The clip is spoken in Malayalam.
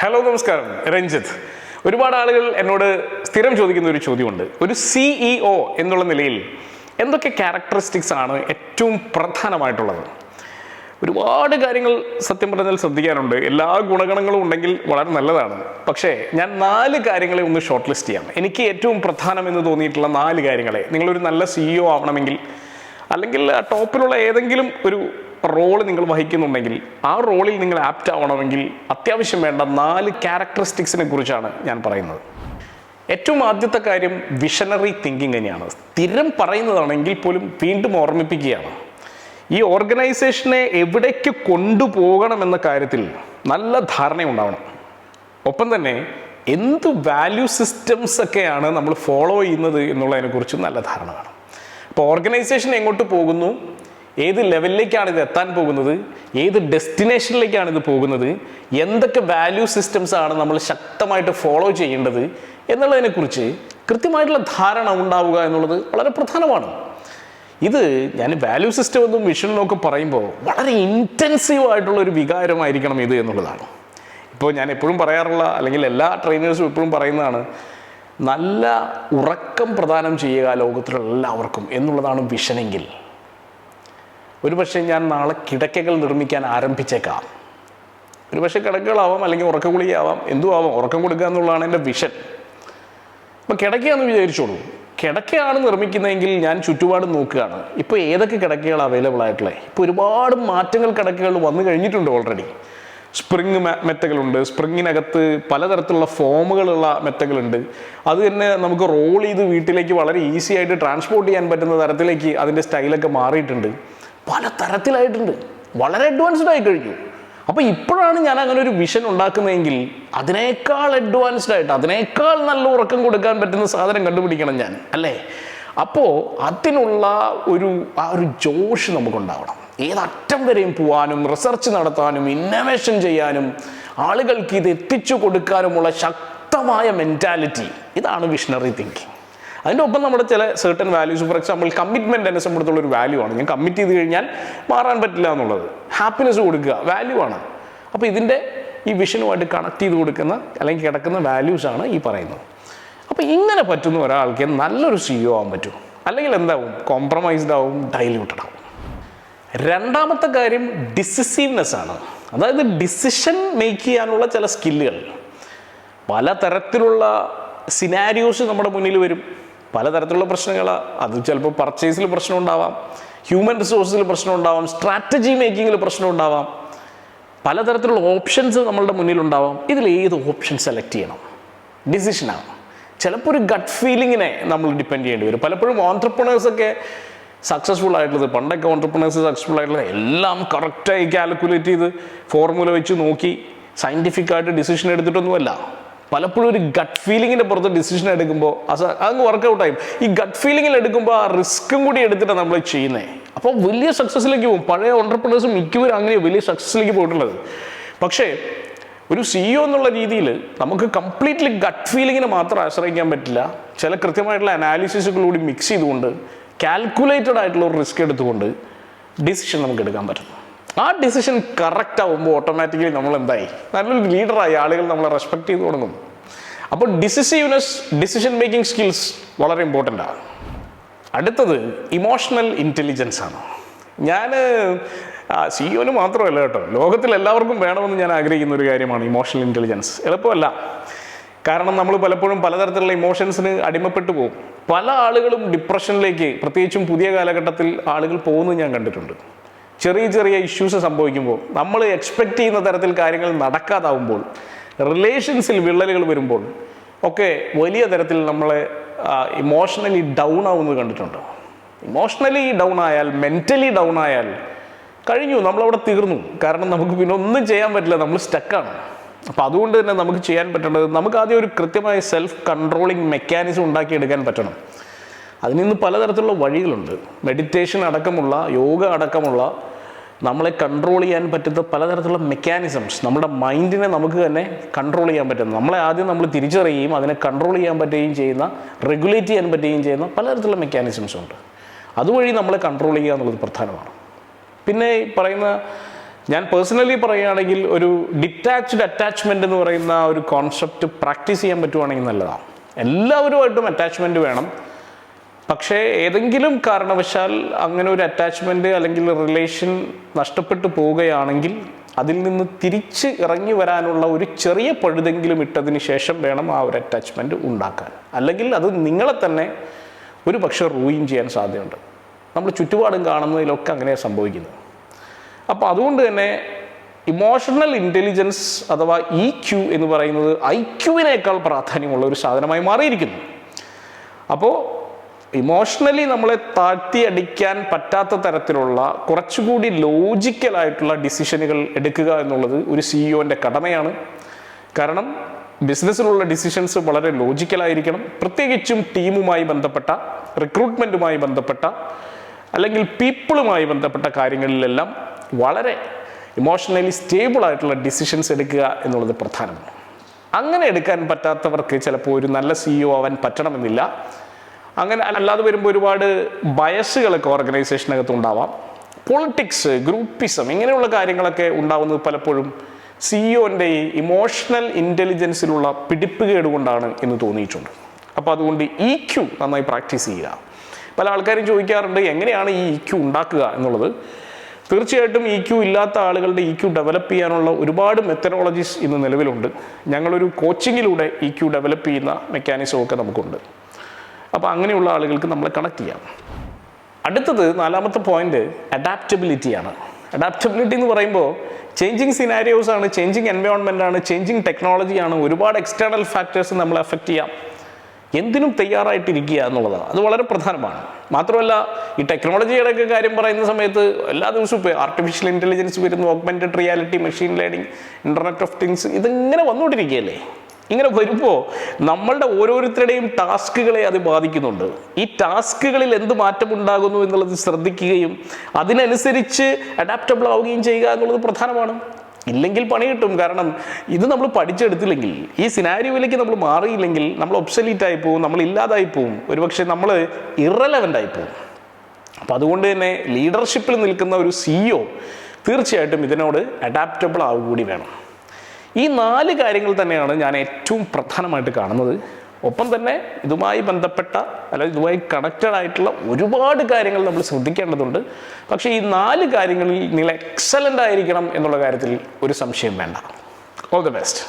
ഹലോ നമസ്കാരം, രഞ്ജിത്ത്. ഒരുപാട് ആളുകൾ എന്നോട് സ്ഥിരം ചോദിക്കുന്ന ഒരു ചോദ്യമുണ്ട്. ഒരു CEO എന്നുള്ള നിലയിൽ എന്തൊക്കെ ക്യാരക്ടറിസ്റ്റിക്സ് ആണ് ഏറ്റവും പ്രധാനമായിട്ടുള്ളത്? ഒരുപാട് കാര്യങ്ങൾ സത്യം പറഞ്ഞാൽ ശ്രദ്ധിക്കാനുണ്ട്. എല്ലാ ഗുണഗണങ്ങളും ഉണ്ടെങ്കിൽ വളരെ നല്ലതാണ്. പക്ഷേ ഞാൻ 4 കാര്യങ്ങളെ ഒന്ന് ഷോർട്ട് ലിസ്റ്റ് ചെയ്യാം. എനിക്ക് ഏറ്റവും പ്രധാനം എന്ന് തോന്നിയിട്ടുള്ള 4 കാര്യങ്ങളെ, നിങ്ങളൊരു നല്ല CEO ആവണമെങ്കിൽ, അല്ലെങ്കിൽ ടോപ്പിലുള്ള ഏതെങ്കിലും ഒരു റോള് നിങ്ങൾ വഹിക്കുന്നുണ്ടെങ്കിൽ ആ റോളിൽ നിങ്ങൾ ആപ്റ്റ് ആവണമെങ്കിൽ അത്യാവശ്യം വേണ്ട 4 ക്യാരക്ടറിസ്റ്റിക്സിനെ കുറിച്ചാണ് ഞാൻ പറയുന്നത്. ഏറ്റവും ആദ്യത്തെ കാര്യം വിഷണറി തിങ്കിങ് തന്നെയാണ്. സ്ഥിരം പറയുന്നതാണെങ്കിൽ പോലും വീണ്ടും ഓർമ്മിപ്പിക്കുകയാണ്. ഈ ഓർഗനൈസേഷനെ എവിടേക്ക് കൊണ്ടുപോകണമെന്ന കാര്യത്തിൽ നല്ല ധാരണയുണ്ടാവണം. ഒപ്പം തന്നെ എന്ത് വാല്യൂ സിസ്റ്റംസ് ഒക്കെയാണ് നമ്മൾ ഫോളോ ചെയ്യുന്നത് എന്നുള്ളതിനെക്കുറിച്ച് നല്ല ധാരണ വേണം. അപ്പോൾ ഓർഗനൈസേഷൻ എങ്ങോട്ട് പോകുന്നു, ഏത് ലെവലിലേക്കാണ് ഇത് എത്താൻ പോകുന്നത്, ഏത് ഡെസ്റ്റിനേഷനിലേക്കാണ് ഇത് പോകുന്നത്, എന്തൊക്കെ വാല്യൂ സിസ്റ്റംസ് ആണ് നമ്മൾ ശക്തമായിട്ട് ഫോളോ ചെയ്യേണ്ടത് എന്നുള്ളതിനെക്കുറിച്ച് കൃത്യമായിട്ടുള്ള ധാരണ ഉണ്ടാവുക എന്നുള്ളത് വളരെ പ്രധാനമാണ്. ഇത് ഞാൻ വാല്യൂ സിസ്റ്റം എന്നും വിഷനും ഒക്കെ പറയുമ്പോൾ വളരെ ഇൻറ്റൻസീവ് ആയിട്ടുള്ള ഒരു വികാരമായിരിക്കണം ഇത് എന്നുള്ളതാണ്. ഇപ്പോൾ ഞാൻ എപ്പോഴും പറയാറുള്ള, അല്ലെങ്കിൽ എല്ലാ ട്രെയിനേഴ്സും എപ്പോഴും പറയുന്നതാണ്, നല്ല ഉറക്കം പ്രദാനം ചെയ്യുക ലോകത്തിലുള്ള എല്ലാവർക്കും എന്നുള്ളതാണ് വിഷനെങ്കിൽ ഒരുപക്ഷെ ഞാൻ നാളെ കിടക്കകൾ നിർമ്മിക്കാൻ ആരംഭിച്ചേക്കാം. ഒരുപക്ഷെ കിടക്കകളാവാം, അല്ലെങ്കിൽ ഉറക്കഗുളികയാവാം, എന്തും ആവാം. ഉറക്കം കൊടുക്കുക എന്നുള്ളതാണ് എൻ്റെ വിഷൻ. അപ്പം കിടക്കയാണെന്ന് വിചാരിച്ചോളൂ. കിടക്കയാണ് നിർമ്മിക്കുന്നതെങ്കിൽ ഞാൻ ചുറ്റുപാടും നോക്കുകയാണ്, ഇപ്പോൾ ഏതൊക്കെ കിടക്കകൾ അവൈലബിൾ ആയിട്ടുള്ളത്. ഇപ്പോൾ ഒരുപാട് മാറ്റങ്ങൾ കിടക്കകൾ വന്നു കഴിഞ്ഞിട്ടുണ്ട് ഓൾറെഡി. സ്പ്രിങ് മെത്തകളുണ്ട്, സ്പ്രിങ്ങിനകത്ത് പലതരത്തിലുള്ള ഫോമുകളുള്ള മെത്തകളുണ്ട്. അത് തന്നെ നമുക്ക് റോൾ ചെയ്ത് വീട്ടിലേക്ക് വളരെ ഈസി ആയിട്ട് ട്രാൻസ്പോർട്ട് ചെയ്യാൻ പറ്റുന്ന തരത്തിലേക്ക് അതിൻ്റെ സ്റ്റൈലൊക്കെ മാറിയിട്ടുണ്ട്. പല തരത്തിലായിട്ടുണ്ട്, വളരെ അഡ്വാൻസ്ഡ് ആയി കഴിഞ്ഞു. അപ്പോൾ ഇപ്പോഴാണ് ഞാൻ അങ്ങനെ ഒരു വിഷൻ ഉണ്ടാക്കുന്നതെങ്കിൽ അതിനേക്കാൾ അഡ്വാൻസ്ഡ് ആയിട്ട്, അതിനേക്കാൾ നല്ല ഉറക്കം കൊടുക്കാൻ പറ്റുന്ന സാധനം കണ്ടുപിടിക്കണം ഞാൻ, അല്ലേ? അപ്പോൾ അതിനുള്ള ഒരു ജോഷ് നമുക്കുണ്ടാവണം. ഏതറ്റം വരെയും പോകാനും, റിസർച്ച് നടത്താനും, ഇന്നോവേഷൻ ചെയ്യാനും, ആളുകൾക്ക് ഇത് എത്തിച്ചു കൊടുക്കാനുമുള്ള ശക്തമായ മെൻറ്റാലിറ്റി, ഇതാണ് വിഷണറി തിങ്കിങ്. അതിൻ്റെ ഒപ്പം നമ്മുടെ ചില certain values, for example commitment എന്നെ സംബന്ധിച്ചുള്ള ഒരു വാല്യൂ ആണ്. ഞാൻ കമ്മിറ്റ് ചെയ്ത് കഴിഞ്ഞാൽ മാറാൻ പറ്റില്ല എന്നുള്ളത്. ഹാപ്പിനെസ് കൊടുക്കുക വാല്യൂ ആണ്. അപ്പോൾ ഇതിൻ്റെ ഈ വിഷനുമായിട്ട് കണക്ട് ചെയ്ത് കൊടുക്കുന്ന അല്ലെങ്കിൽ കിടക്കുന്ന വാല്യൂസാണ് ഈ പറയുന്നത്. അപ്പോൾ ഇങ്ങനെ പറ്റുന്ന ഒരാൾക്ക് നല്ലൊരു CEO ആവാൻ പറ്റും. അല്ലെങ്കിൽ എന്താവും? കോംപ്രമൈസ്ഡ് ആവും, ഡൈല്യൂട്ടഡ് ആവും. രണ്ടാമത്തെ കാര്യം ഡിസിസീവ്നെസ് ആണ്. അതായത് ഡിസിഷൻ മേക്ക് ചെയ്യാനുള്ള ചില സ്കില്ലുകൾ. പലതരത്തിലുള്ള സിനാരിയോസ് നമ്മുടെ മുന്നിൽ വരും, പലതരത്തിലുള്ള പ്രശ്നങ്ങളാണ്. അത് ചിലപ്പോൾ പർച്ചേസിൽ പ്രശ്നം ഉണ്ടാവാം, ഹ്യൂമൻ റിസോഴ്സിൽ പ്രശ്നം ഉണ്ടാവാം, സ്ട്രാറ്റജി മേക്കിങ്ങിൽ പ്രശ്നം ഉണ്ടാവാം, പലതരത്തിലുള്ള ഓപ്ഷൻസ് നമ്മളുടെ മുന്നിലുണ്ടാവാം. ഇതിൽ ഏത് ഓപ്ഷൻ സെലക്ട് ചെയ്യണം? ഡിസിഷനാണ്. ചിലപ്പോൾ ഒരു ഗട്ട് ഫീലിങ്ങിനെ നമ്മൾ ഡിപ്പെൻഡ് ചെയ്യേണ്ടി വരും. പലപ്പോഴും ഓൺട്രപ്രണേഴ്സൊക്കെ സക്സസ്ഫുൾ ആയിട്ടുള്ളത്, പണ്ടൊക്കെ ഓൺട്രപ്രണേഴ്സ് സക്സസ്ഫുൾ ആയിട്ടുള്ളത് എല്ലാം കറക്റ്റായി കാൽക്കുലേറ്റ് ചെയ്ത് ഫോർമുല വെച്ച് നോക്കി സയൻറ്റിഫിക് ആയിട്ട് ഡിസിഷൻ എടുത്തിട്ടൊന്നുമല്ല. പലപ്പോഴും ഒരു ഗട്ട് ഫീലിങ്ങിൻ്റെ പുറത്ത് ഡിസിഷൻ എടുക്കുമ്പോൾ അതങ്ങ് വർക്കൗട്ടായി. ഈ ഗട്ട് ഫീലിങ്ങിൽ എടുക്കുമ്പോൾ ആ റിസ്ക്കും കൂടി എടുത്തിട്ടാണ് നമ്മൾ ചെയ്യുന്നത്. അപ്പോൾ വലിയ സക്സസ്സിലേക്ക് പോകും. പഴയ ഓൺട്രപ്രണേഴ്സ് മിക്കവരും അങ്ങനെ വലിയ സക്സസ്സിലേക്ക് പോയിട്ടുള്ളത്. പക്ഷേ ഒരു CEO എന്നുള്ള രീതിയിൽ നമുക്ക് കംപ്ലീറ്റ്ലി ഗട്ട് ഫീലിങ്ങിനെ മാത്രം ആശ്രയിക്കാൻ പറ്റില്ല. ചില കൃത്യമായിട്ടുള്ള അനാലിസിസുകളൂടി മിക്സ് ചെയ്തുകൊണ്ട്, കാൽക്കുലേറ്റഡ് ആയിട്ടുള്ള ഒരു റിസ്ക് എടുത്തുകൊണ്ട് ഡിസിഷൻ നമുക്ക് എടുക്കാൻ പറ്റും. ആ ഡിസിഷൻ കറക്റ്റ് ആവുമ്പോൾ ഓട്ടോമാറ്റിക്കലി നമ്മൾ എന്തായി? നല്ലൊരു ലീഡറായി, ആളുകൾ നമ്മളെ റെസ്പെക്ട് ചെയ്ത് തുടങ്ങും. അപ്പോൾ ഡിസിസീവ്നെസ്, ഡിസിഷൻ മേക്കിംഗ് സ്കിൽസ് വളരെ ഇമ്പോർട്ടൻ്റ് ആണ്. അടുത്തത് ഇമോഷണൽ ഇൻ്റലിജൻസ് ആണ്. ഞാൻ CEO മാത്രമല്ല കേട്ടോ, ലോകത്തിൽ എല്ലാവർക്കും വേണമെന്ന് ഞാൻ ആഗ്രഹിക്കുന്ന ഒരു കാര്യമാണ് ഇമോഷണൽ ഇൻ്റലിജൻസ്. എളുപ്പമല്ല, കാരണം നമ്മൾ പലപ്പോഴും പലതരത്തിലുള്ള ഇമോഷൻസിന് അടിമപ്പെട്ടു പോകും. പല ആളുകളും ഡിപ്രഷനിലേക്ക്, പ്രത്യേകിച്ചും പുതിയ കാലഘട്ടത്തിൽ ആളുകൾ പോകുന്നത് ഞാൻ കണ്ടിട്ടുണ്ട്. ചെറിയ ചെറിയ ഇഷ്യൂസ് സംഭവിക്കുമ്പോൾ, നമ്മൾ എക്സ്പെക്റ്റ് ചെയ്യുന്ന തരത്തിൽ കാര്യങ്ങൾ നടക്കാതാവുമ്പോൾ, റിലേഷൻസിൽ വിള്ളലുകൾ വരുമ്പോൾ ഒക്കെ വലിയ തരത്തിൽ നമ്മളെ ഇമോഷണലി ഡൗൺ ആവുന്നത് കണ്ടിട്ടുണ്ട്. ഇമോഷണലി ഡൗൺ ആയാൽ, മെൻ്റലി ഡൗൺ ആയാൽ കഴിഞ്ഞു, നമ്മളവിടെ തീർന്നു. കാരണം നമുക്ക് പിന്നെ ഒന്നും ചെയ്യാൻ പറ്റില്ല, നമ്മൾ സ്റ്റക്കാണ്. അപ്പോൾ അതുകൊണ്ട് തന്നെ നമുക്ക് ചെയ്യാൻ പറ്റേണ്ടത്, നമുക്ക് ആദ്യം ഒരു കൃത്യമായ സെൽഫ് കൺട്രോളിങ് മെക്കാനിസം ഉണ്ടാക്കിയെടുക്കാൻ പറ്റണം. അതിൽ നിന്ന് പലതരത്തിലുള്ള വഴികളുണ്ട്. മെഡിറ്റേഷൻ അടക്കമുള്ള, യോഗ അടക്കമുള്ള നമ്മളെ കൺട്രോൾ ചെയ്യാൻ പറ്റുന്ന പലതരത്തിലുള്ള മെക്കാനിസംസ്, നമ്മുടെ മൈൻഡിനെ നമുക്ക് തന്നെ കൺട്രോൾ ചെയ്യാൻ പറ്റുന്ന, നമ്മളെ ആദ്യം നമ്മൾ തിരിച്ചറിയുകയും അതിനെ കൺട്രോൾ ചെയ്യാൻ പറ്റുകയും ചെയ്യുന്ന, റെഗുലേറ്റ് ചെയ്യാൻ പറ്റുകയും ചെയ്യുന്ന പലതരത്തിലുള്ള മെക്കാനിസംസ് ഉണ്ട്. അതുവഴി നമ്മളെ കൺട്രോൾ ചെയ്യുക എന്നുള്ളത് പ്രധാനമാണ്. പിന്നെ പറയുന്ന ഞാൻ പേഴ്സണലി പറയുകയാണെങ്കിൽ ഒരു ഡിറ്റാച്ച്ഡ് അറ്റാച്ച്മെൻ്റ് എന്ന് പറയുന്ന ഒരു കോൺസെപ്റ്റ് പ്രാക്ടീസ് ചെയ്യാൻ പറ്റുവാണെങ്കിൽ നല്ലതാണ്. എല്ലാവരുമായിട്ടും അറ്റാച്ച്മെൻറ്റ് വേണം. പക്ഷേ ഏതെങ്കിലും കാരണവശാൽ അങ്ങനെ ഒരു അറ്റാച്ച്മെൻറ്റ് അല്ലെങ്കിൽ റിലേഷൻ നഷ്ടപ്പെട്ടു പോവുകയാണെങ്കിൽ അതിൽ നിന്ന് തിരിച്ച് ഇറങ്ങി വരാനുള്ള ഒരു ചെറിയ പഴുതെങ്കിലും ഇട്ടതിന് ശേഷം വേണം ആ ഒരു അറ്റാച്ച്മെൻറ്റ് ഉണ്ടാക്കാൻ. അല്ലെങ്കിൽ അത് നിങ്ങളെ തന്നെ ഒരു പക്ഷേ റൂയിൻ ചെയ്യാൻ സാധ്യതയുണ്ട്. നമ്മൾ ചുറ്റുപാടും കാണുന്നതിലൊക്കെ അങ്ങനെയാണ് സംഭവിക്കുന്നത്. അപ്പോൾ അതുകൊണ്ട് തന്നെ ഇമോഷണൽ ഇൻ്റലിജൻസ് അഥവാ EQ എന്ന് പറയുന്നത് IQവിനേക്കാൾ പ്രാധാന്യമുള്ള ഒരു സാധനമായി മാറിയിരിക്കുന്നു. അപ്പോൾ ഇമോഷണലി നമ്മളെ താഴ്ത്തി അടിക്കാൻ പറ്റാത്ത തരത്തിലുള്ള കുറച്ചുകൂടി ലോജിക്കലായിട്ടുള്ള ഡിസിഷനുകൾ എടുക്കുക എന്നുള്ളത് ഒരു CEOൻ്റെ കടമയാണ്. കാരണം ബിസിനസ്സിലുള്ള ഡിസിഷൻസ് വളരെ ലോജിക്കലായിരിക്കണം. പ്രത്യേകിച്ചും ടീമുമായി ബന്ധപ്പെട്ട, റിക്രൂട്ട്മെൻറ്റുമായി ബന്ധപ്പെട്ട അല്ലെങ്കിൽ പീപ്പിളുമായി ബന്ധപ്പെട്ട കാര്യങ്ങളിലെല്ലാം വളരെ ഇമോഷണലി സ്റ്റേബിൾ ആയിട്ടുള്ള ഡിസിഷൻസ് എടുക്കുക എന്നുള്ളത് പ്രധാനമാണ്. അങ്ങനെ എടുക്കാൻ പറ്റാത്തവർക്ക് ചിലപ്പോൾ ഒരു നല്ല CEO ആവാൻ പറ്റണമെന്നില്ല. അങ്ങനെ അല്ലാതെ വരുമ്പോൾ ഒരുപാട് ബയസുകളൊക്കെ ഓർഗനൈസേഷനകത്ത് ഉണ്ടാവാം. പൊളിറ്റിക്സ്, ഗ്രൂപ്പിസം, ഇങ്ങനെയുള്ള കാര്യങ്ങളൊക്കെ ഉണ്ടാവുന്നത് പലപ്പോഴും CEOൻ്റെ ഈ ഇമോഷണൽ ഇൻ്റലിജൻസിലുള്ള പിടിപ്പുകേട് കൊണ്ടാണ് എന്ന് തോന്നിയിട്ടുണ്ട്. അപ്പോൾ അതുകൊണ്ട് EQ നന്നായി പ്രാക്ടീസ് ചെയ്യുക. പല ആൾക്കാരും ചോദിക്കാറുണ്ട് എങ്ങനെയാണ് ഈ EQ ഉണ്ടാക്കുക എന്നുള്ളത്. തീർച്ചയായിട്ടും EQ ഇല്ലാത്ത ആളുകളുടെ EQ ഡെവലപ്പ് ചെയ്യാനുള്ള ഒരുപാട് മെത്തഡോളജീസ് ഇന്ന് നിലവിലുണ്ട്. ഞങ്ങളൊരു കോച്ചിങ്ങിലൂടെ EQ ഡെവലപ്പ് ചെയ്യുന്ന മെക്കാനിസമൊക്കെ നമുക്കുണ്ട്. അപ്പോൾ അങ്ങനെയുള്ള ആളുകൾക്ക് നമ്മളെ കണക്ട് ചെയ്യാം. അടുത്തത് 4ാമത്തെ പോയിന്റ് അഡാപ്റ്റബിലിറ്റിയാണ്. അഡാപ്റ്റബിലിറ്റി എന്ന് പറയുമ്പോൾ ചേഞ്ചിങ് സിനാരിയോസ് ആണ്, ചേഞ്ചിങ് എൻവയോൺമെൻ്റ് ആണ്, ചേഞ്ചിങ് ടെക്നോളജിയാണ്. ഒരുപാട് എക്സ്റ്റേണൽ ഫാക്ടേഴ്സ് നമ്മളെ അഫക്റ്റ് ചെയ്യാം. എന്തിനും തയ്യാറായിട്ടിരിക്കുക എന്നുള്ളതാണ്. അത് വളരെ പ്രധാനമാണ്. മാത്രമല്ല ഈ ടെക്നോളജിയുടെ ഒക്കെ കാര്യം പറയുന്ന സമയത്ത് എല്ലാ ദിവസവും ഇപ്പോൾ ആർട്ടിഫിഷ്യൽ ഇൻ്റലിജൻസ് വരുന്നു, augmented reality, machine learning, internet of things, ഇതിങ്ങനെ വന്നുകൊണ്ടിരിക്കുകയല്ലേ. ഇങ്ങനെ വരുമ്പോൾ നമ്മളുടെ ഓരോരുത്തരുടെയും ടാസ്കുകളെ അത് ബാധിക്കുന്നുണ്ട്. ഈ ടാസ്കുകളിൽ എന്ത് മാറ്റമുണ്ടാകുന്നു എന്നുള്ളത് ശ്രദ്ധിക്കുകയും അതിനനുസരിച്ച് അഡാപ്റ്റബിൾ ആവുകയും ചെയ്യുക എന്നുള്ളത് പ്രധാനമാണ്. ഇല്ലെങ്കിൽ പണി കിട്ടും. കാരണം ഇത് നമ്മൾ പഠിച്ചെടുത്തില്ലെങ്കിൽ, ഈ സിനാരിയോയിലേക്ക് നമ്മൾ മാറിയില്ലെങ്കിൽ നമ്മൾ ഒബ്സലീറ്റ് ആയി പോവും, നമ്മൾ ഇല്ലാതായി പോവും, ഒരുപക്ഷെ നമ്മൾ ഇറലവൻ്റ് ആയി പോവും. അപ്പം അതുകൊണ്ട് തന്നെ ലീഡർഷിപ്പിൽ നിൽക്കുന്ന ഒരു CEO തീർച്ചയായിട്ടും ഇതിനോട് അഡാപ്റ്റബിൾ ആവുക കൂടി വേണം. ഈ 4 കാര്യങ്ങൾ തന്നെയാണ് ഞാൻ ഏറ്റവും പ്രധാനമായിട്ട് കാണുന്നത്. ഒപ്പം തന്നെ ഇതുമായി ബന്ധപ്പെട്ട അല്ലെങ്കിൽ ഇതുമായി കണക്റ്റഡ് ആയിട്ടുള്ള ഒരുപാട് കാര്യങ്ങൾ നമ്മൾ ശ്രദ്ധിക്കേണ്ടതുണ്ട്. പക്ഷേ ഈ 4 കാര്യങ്ങളിൽ നിങ്ങൾ എക്സലൻ്റ് ആയിരിക്കണം എന്നുള്ള കാര്യത്തിൽ ഒരു സംശയം വേണ്ട. All the best.